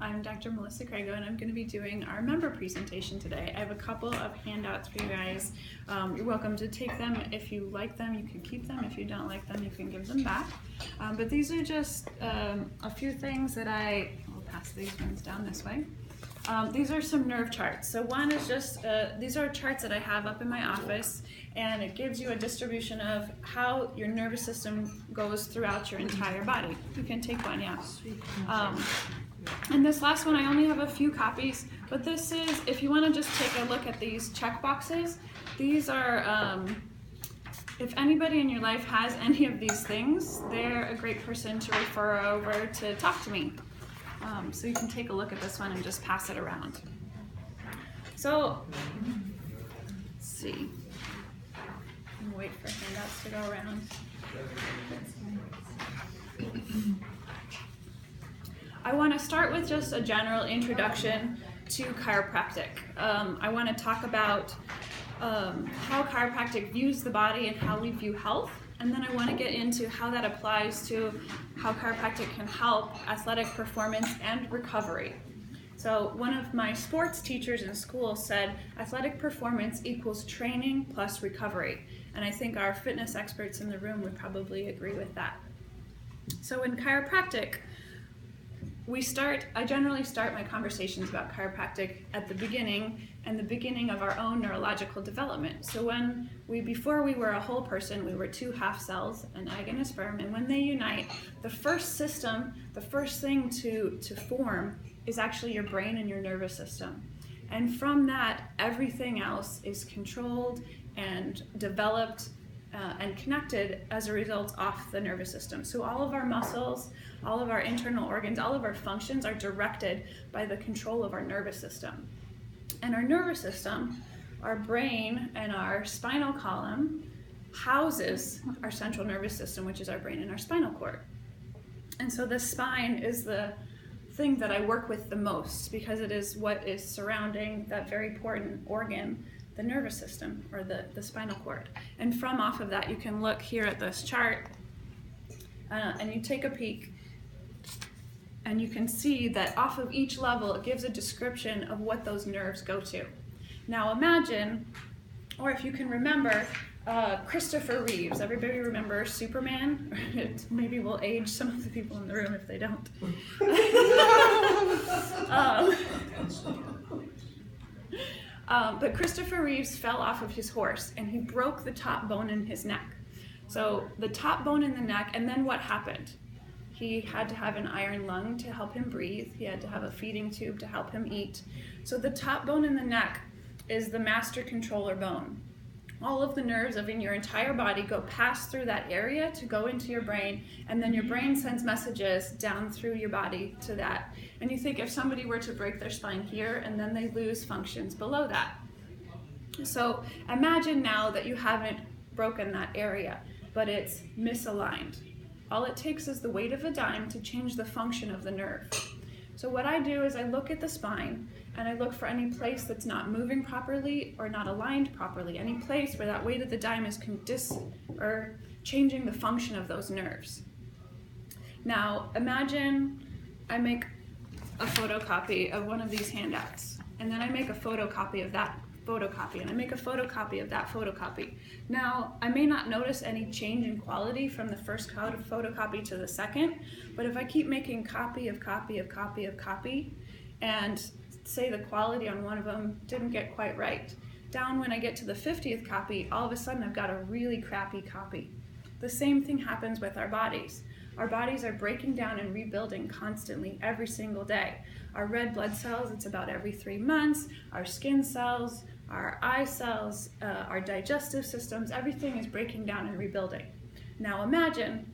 I'm Dr. Melissa Crago, and I'm going to be doing our member presentation today. I have a couple of handouts for you guys. You're welcome to take them. If you like them, you can keep them. If you don't like them, you can give them back. But these are just a few things that I'll pass these ones down this way. These are some nerve charts. So one is just, these are charts that I have up in my office, and it gives you a distribution of how your nervous system goes throughout your entire body. You can take one, yeah. And this last one, I only have a few copies, but this is, if you want to just take a look at these check boxes, these are, if anybody in your life has any of these things, they're a great person to refer over to talk to me. So you can take a look at this one and just pass it around. So, let's see. I'm wait for handouts to go around. I want to start with just a general introduction to chiropractic. I want to talk about how chiropractic views the body and how we view health. And then I want to get into how that applies to how chiropractic can help athletic performance and recovery. So one of my sports teachers in school said athletic performance equals training plus recovery. And I think our fitness experts in the room would probably agree with that. So in chiropractic, I generally start my conversations about chiropractic at the beginning of our own neurological development. So before we were a whole person, we were two half cells, an egg and a sperm, and when they unite, the first thing to form is actually your brain and your nervous system. And from that, everything else is controlled and developed and connected as a result off the nervous system. So all of our muscles, all of our internal organs, all of our functions are directed by the control of our nervous system. And our nervous system, our brain and our spinal column houses our central nervous system, which is our brain and our spinal cord. And so the spine is the thing that I work with the most because it is what is surrounding that very important organ, the nervous system, or the spinal cord. And from off of that, you can look here at this chart, and you take a peek, and you can see that off of each level, it gives a description of what those nerves go to. Now imagine, or if you can remember, Christopher Reeves. Everybody remember Superman? Maybe we'll age some of the people in the room if they don't. But Christopher Reeves fell off of his horse and he broke the top bone in his neck. So the top bone in the neck, and then what happened? He had to have an iron lung to help him breathe. He had to have a feeding tube to help him eat. So the top bone in the neck is the master controller bone. All of the nerves in your entire body go past through that area to go into your brain, and then your brain sends messages down through your body to that. And you think if somebody were to break their spine here and then they lose functions below that. So imagine now that you haven't broken that area, but it's misaligned. All it takes is the weight of a dime to change the function of the nerve. So what I do is I look at the spine and I look for any place that's not moving properly or not aligned properly, any place where that weight of the dime is changing the function of those nerves. Now imagine I make a photocopy of one of these handouts, and then I make a photocopy of that photocopy, and I make a photocopy of that photocopy. Now, I may not notice any change in quality from the first photocopy to the second, but if I keep making copy of copy of copy of copy, and say the quality on one of them didn't get quite right, down when I get to the 50th copy, all of a sudden I've got a really crappy copy. The same thing happens with our bodies. Our bodies are breaking down and rebuilding constantly every single day. Our red blood cells, it's about every 3 months. Our skin cells, our eye cells, our digestive systems, everything is breaking down and rebuilding. Now imagine,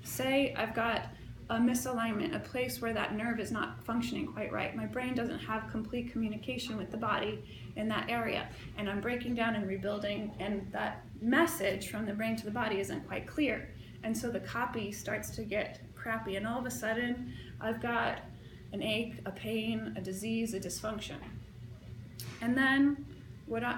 say I've got a misalignment, a place where that nerve is not functioning quite right. My brain doesn't have complete communication with the body in that area, and I'm breaking down and rebuilding, and that message from the brain to the body isn't quite clear. And so the copy starts to get crappy, and all of a sudden I've got an ache, a pain, a disease, a dysfunction. And then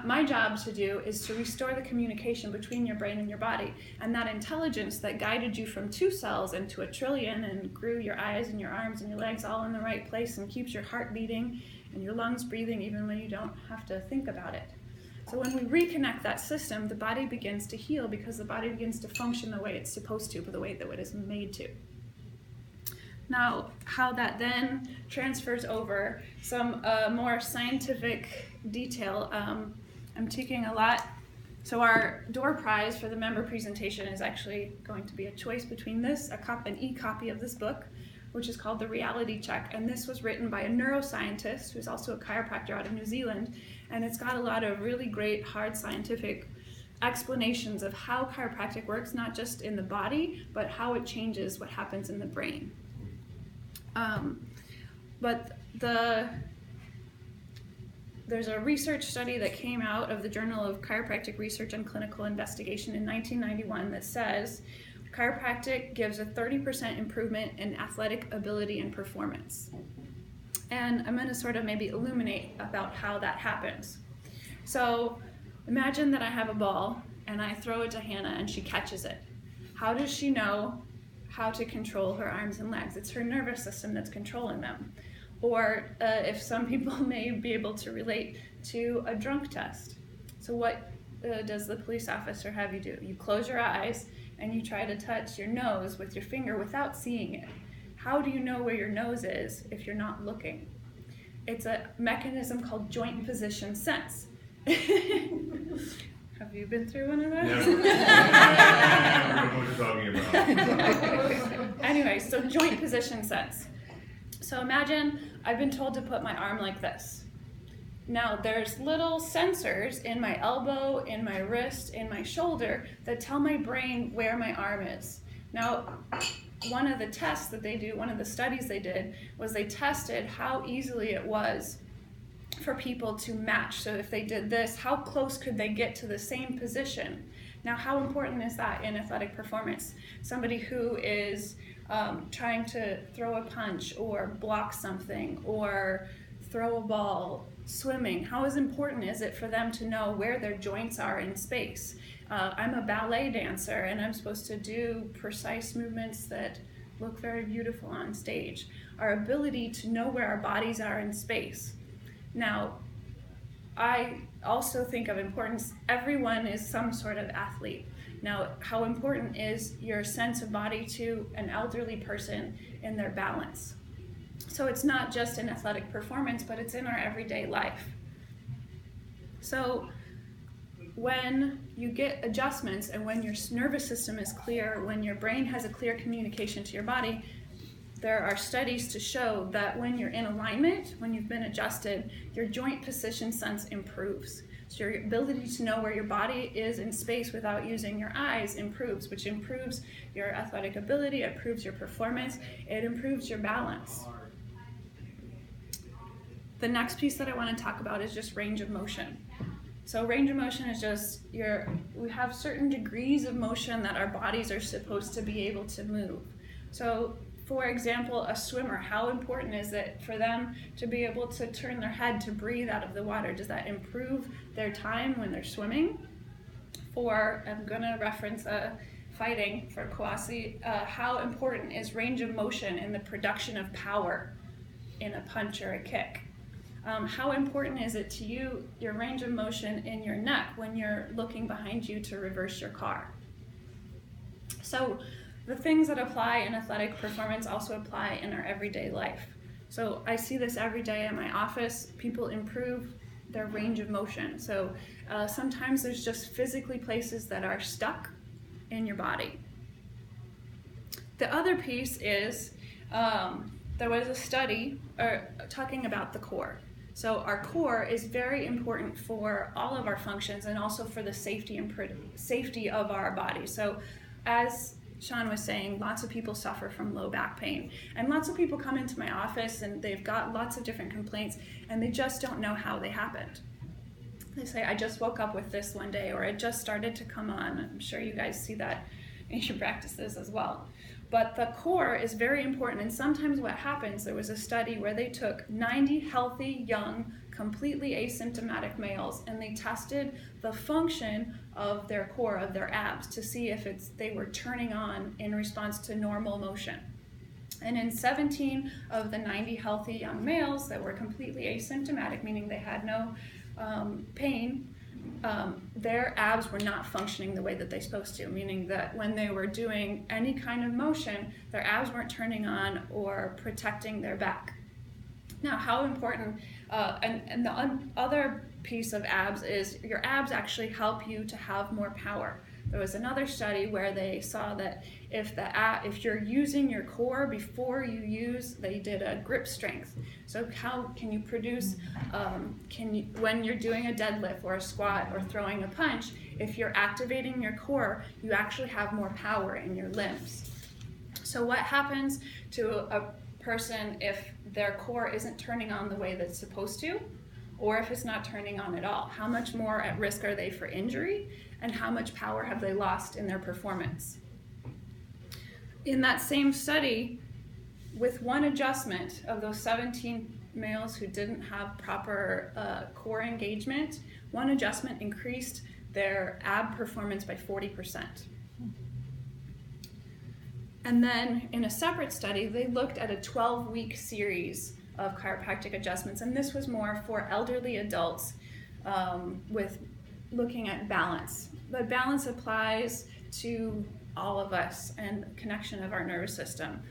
my job to do is to restore the communication between your brain and your body, and that intelligence that guided you from 2 cells into 1 trillion and grew your eyes and your arms and your legs all in the right place and keeps your heart beating and your lungs breathing even when you don't have to think about it. So when we reconnect that system, the body begins to heal because the body begins to function the way it's supposed to, the way that it is made to. Now, how that then transfers over, some more scientific detail. I'm taking a lot. So our door prize for the member presentation is actually going to be a choice between this, an e-copy of this book, which is called The Reality Check. And this was written by a neuroscientist who's also a chiropractor out of New Zealand. And it's got a lot of really great, hard scientific explanations of how chiropractic works, not just in the body, but how it changes what happens in the brain. There's a research study that came out of the Journal of Chiropractic Research and Clinical Investigation in 1991 that says chiropractic gives a 30% improvement in athletic ability and performance. And I'm going to sort of maybe illuminate about how that happens. So imagine that I have a ball and I throw it to Hannah and she catches it. How does she know how to control her arms and legs? It's her nervous system that's controlling them. Or if some people may be able to relate to a drunk test. So what does the police officer have you do? You close your eyes and you try to touch your nose with your finger without seeing it. How do you know where your nose is if you're not looking? It's a mechanism called joint position sense. Have you been through one of those? Never. I don't know what you're talking about. Anyway, so joint position sense. So imagine I've been told to put my arm like this. Now there's little sensors in my elbow, in my wrist, in my shoulder that tell my brain where my arm is. Now, one of the tests that they do, one of the studies they did, was they tested how easily it was for people to match. So if they did this, how close could they get to the same position? Now, how important is that in athletic performance? Somebody who is trying to throw a punch or block something or throw a ball, swimming, how important is it for them to know where their joints are in space? I'm a ballet dancer and I'm supposed to do precise movements that look very beautiful on stage. Our ability to know where our bodies are in space. Now, I also think of importance, everyone is some sort of athlete. Now, how important is your sense of body to an elderly person in their balance? So it's not just in athletic performance, but it's in our everyday life. So when you get adjustments and when your nervous system is clear, when your brain has a clear communication to your body, there are studies to show that when you're in alignment, when you've been adjusted, your joint position sense improves. So your ability to know where your body is in space without using your eyes improves, which improves your athletic ability, it improves your performance, it improves your balance. The next piece that I want to talk about is just range of motion. So range of motion is just we have certain degrees of motion that our bodies are supposed to be able to move. So for example, a swimmer, how important is it for them to be able to turn their head to breathe out of the water? Does that improve their time when they're swimming? I'm going to reference fighting for Kawasi. How important is range of motion in the production of power in a punch or a kick? How important is it to you, your range of motion in your neck when you're looking behind you to reverse your car? So the things that apply in athletic performance also apply in our everyday life. So I see this every day in my office. People improve their range of motion. So sometimes there's just physically places that are stuck in your body. The other piece is there was a study talking about the core. So our core is very important for all of our functions and also for the safety of our body. So as Sean was saying, lots of people suffer from low back pain. And lots of people come into my office and they've got lots of different complaints and they just don't know how they happened. They say, I just woke up with this one day, or it just started to come on. I'm sure you guys see that in your practices as well. But the core is very important, and sometimes what happens, there was a study where they took 90 healthy, young, completely asymptomatic males, and they tested the function of their core, of their abs, to see if they were turning on in response to normal motion. And in 17 of the 90 healthy young males that were completely asymptomatic, meaning they had no pain, their abs were not functioning the way that they're supposed to, meaning that when they were doing any kind of motion, their abs weren't turning on or protecting their back. Now, how important, and the other piece of abs is your abs actually help you to have more power. There was another study where they saw that if you're using your core before they did a grip strength. So how can you produce, when you're doing a deadlift or a squat or throwing a punch, if you're activating your core, you actually have more power in your limbs. So what happens to a person if their core isn't turning on the way that it's supposed to, or if it's not turning on at all? How much more at risk are they for injury, and how much power have they lost in their performance? In that same study, with one adjustment of those 17 males who didn't have proper core engagement, one adjustment increased their ab performance by 40%. And then in a separate study, they looked at a 12-week series of chiropractic adjustments, and this was more for elderly adults with looking at balance. But balance applies to all of us and connection of our nervous system.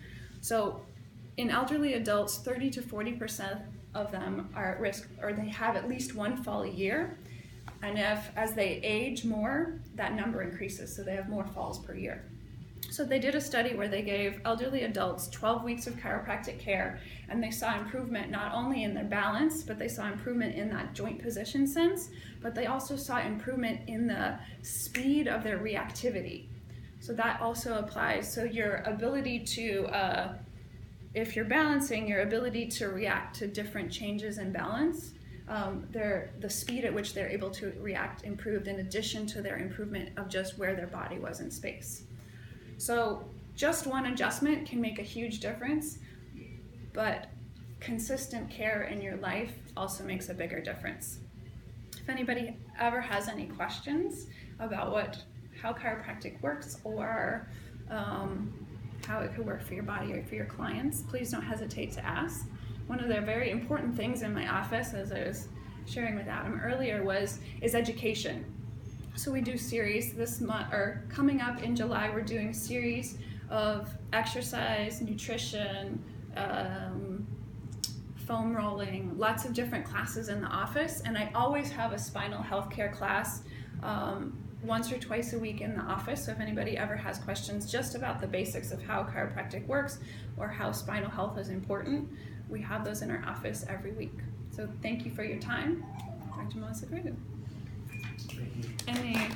So in elderly adults, 30 to 40% of them are at risk, or they have at least one fall a year. And as they age more, that number increases, so they have more falls per year. So they did a study where they gave elderly adults 12 weeks of chiropractic care, and they saw improvement not only in their balance, but they saw improvement in that joint position sense, but they also saw improvement in the speed of their reactivity. So that also applies. So your ability to, if you're balancing, your ability to react to different changes in balance, the speed at which they're able to react improved, in addition to their improvement of just where their body was in space. So just one adjustment can make a huge difference, but consistent care in your life also makes a bigger difference. If anybody ever has any questions about how chiropractic works, or how it could work for your body or for your clients, please don't hesitate to ask. One of the very important things in my office, as I was sharing with Adam earlier, is education. So we do series this month, or coming up in July, we're doing a series of exercise, nutrition, foam rolling, lots of different classes in the office, and I always have a spinal health care class once or twice a week in the office. So if anybody ever has questions just about the basics of how chiropractic works or how spinal health is important, we have those in our office every week. So thank you for your time. Dr. Melissa Gregory. Thank you. Any